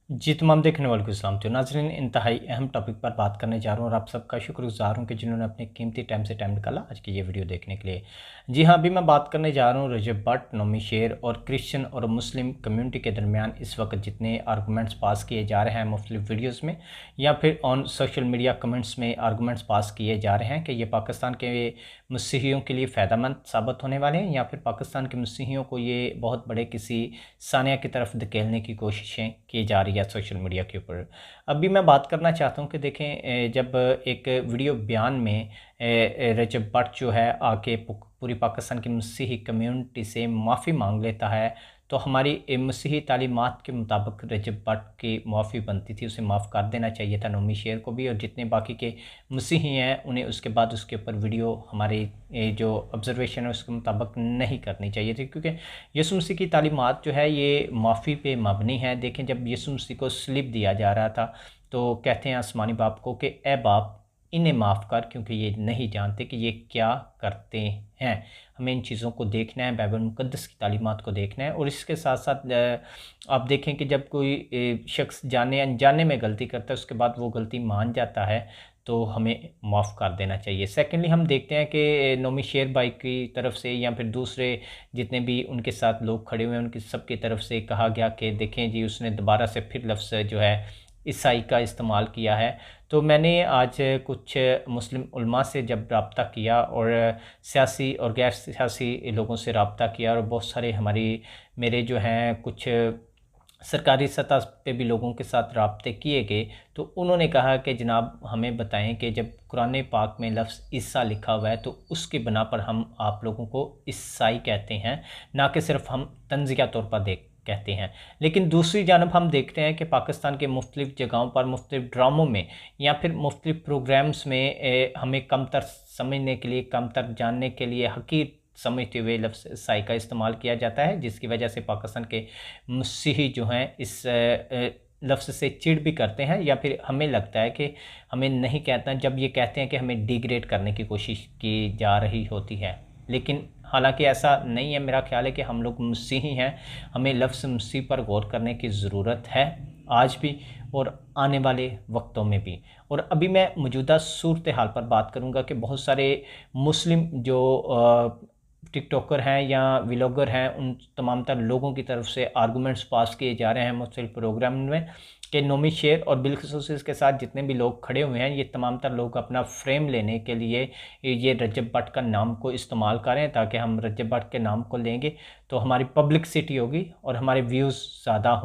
जी, तमाम देखने वालों को सलाम। तो नाज़रीन, इंतहाई अहम टॉपिक पर बात करने जा रहा हूँ और आप सबका शुक्रगुज़ार हूँ कि जिन्होंने अपने कीमती टाइम से टाइम निकाला आज की ये वीडियो देखने के लिए। जी हाँ, अभी मैं बात करने जा रहा हूँ रजब भट्ट, नोमी शेर और क्रिश्चियन और मुस्लिम कम्युनिटी के दरमियान इस वक्त जितने आर्गूमेंट्स पास किए जा रहे हैं मुख्तलिफ वीडियोज़ में या फिर ऑन सोशल मीडिया कमेंट्स में आर्गूमेंट्स पास किए जा रहे हैं कि ये पाकिस्तान के मसीहियों के लिए फ़ायदेमंद साबित होने वाले हैं या फिर पाकिस्तान के मसीहियों को ये बहुत बड़े किसी सानिया की तरफ धकेलने की कोशिशें की जा रही है सोशल मीडिया के ऊपर। अभी मैं बात करना चाहता हूँ कि देखें, जब एक वीडियो बयान में रजब भट्ट जो है आके पूरी पाकिस्तान की मसीही कम्युनिटी से माफ़ी मांग लेता है, तो हमारी मसीही तालीमात के मुताबिक रजब भट्ट की माफ़ी बनती थी, उसे माफ़ कर देना चाहिए था नोमी शेर को भी, और जितने बाकी के मसीही हैं उन्हें उसके बाद उसके ऊपर वीडियो हमारी जो ऑब्ज़र्वेशन है उसके मुताबिक नहीं करनी चाहिए थी, क्योंकि यीशु मसीह की तालीमात जो है ये माफ़ी पे मबनी है। देखें, जब यीशु मसीह को स्लिप दिया जा रहा था तो कहते हैं आसमानी बाप को कि ए बाप, इन्हें माफ़ कर क्योंकि ये नहीं जानते कि ये क्या करते हैं। हमें इन चीज़ों को देखना है, बाइबल मुक़द्दस की तालीमात को देखना है। और इसके साथ साथ आप देखें कि जब कोई शख्स जाने अनजाने में गलती करता है उसके बाद वो गलती मान जाता है तो हमें माफ़ कर देना चाहिए। सेकेंडली, हम देखते हैं कि नोमी शेर भाई की तरफ से या फिर दूसरे जितने भी उनके साथ लोग खड़े हुए हैं उनकी सबकी तरफ से कहा गया कि देखें जी, उसने दोबारा से फिर लफ्ज़ जो है ईसाई का इस्तेमाल किया है। तो मैंने आज कुछ मुस्लिम उलमा से जब रब्ता किया और सियासी और गैर सियासी लोगों से रब्ता किया और बहुत सारे मेरे जो हैं कुछ सरकारी सतह पे भी लोगों के साथ राब्ते किए गए, तो उन्होंने कहा कि जनाब हमें बताएं कि जब कुरान पाक में लफ्ज़ ईसा लिखा हुआ है तो उसकी बना पर हम आप लोगों को ईसाई कहते हैं, ना कि सिर्फ हम तंज़िया तौर पर कहते हैं। लेकिन दूसरी जानब हम देखते हैं कि पाकिस्तान के मुख्तलिफ़ जगहों पर मुख्तलिफ़ ड्रामों में या फिर मुख्तलिफ़ प्रोग्राम्स में हमें कमतर समझने के लिए, कमतर जानने के लिए, हकीर समझते हुए लफ्ज़ ईसाई का इस्तेमाल किया जाता है, जिसकी वजह से पाकिस्तान के मसीही जो हैं इस लफ्ज़ से चिढ़ भी करते हैं या फिर हमें लगता है कि हमें नहीं कहता जब ये कहते हैं कि हमें डिग्रेड करने की कोशिश की जा रही होती है। लेकिन हालांकि ऐसा नहीं है, मेरा ख्याल है कि हम लोग मसीही हैं, हमें लफ्ज़ मसीह पर गौर करने की ज़रूरत है आज भी और आने वाले वक्तों में भी। और अभी मैं मौजूदा सूरत हाल पर बात करूंगा कि बहुत सारे मुस्लिम जो टिकटॉकर हैं या व्लॉगर हैं उन तमाम तर लोगों की तरफ से आर्गूमेंट्स पास किए जा रहे हैं मुख्तलिफ प्रोग्राम में कि नोमी शेर और बिलखसूस इसके साथ जितने भी लोग खड़े हुए हैं ये तमाम तर लोग अपना फ्रेम लेने के लिए ये रजब भट्ट का नाम को इस्तेमाल करें, ताकि हम रजब भट्ट के नाम को लेंगे तो हमारी पब्लिसिटी होगी और हमारे व्यूज़ ज़्यादा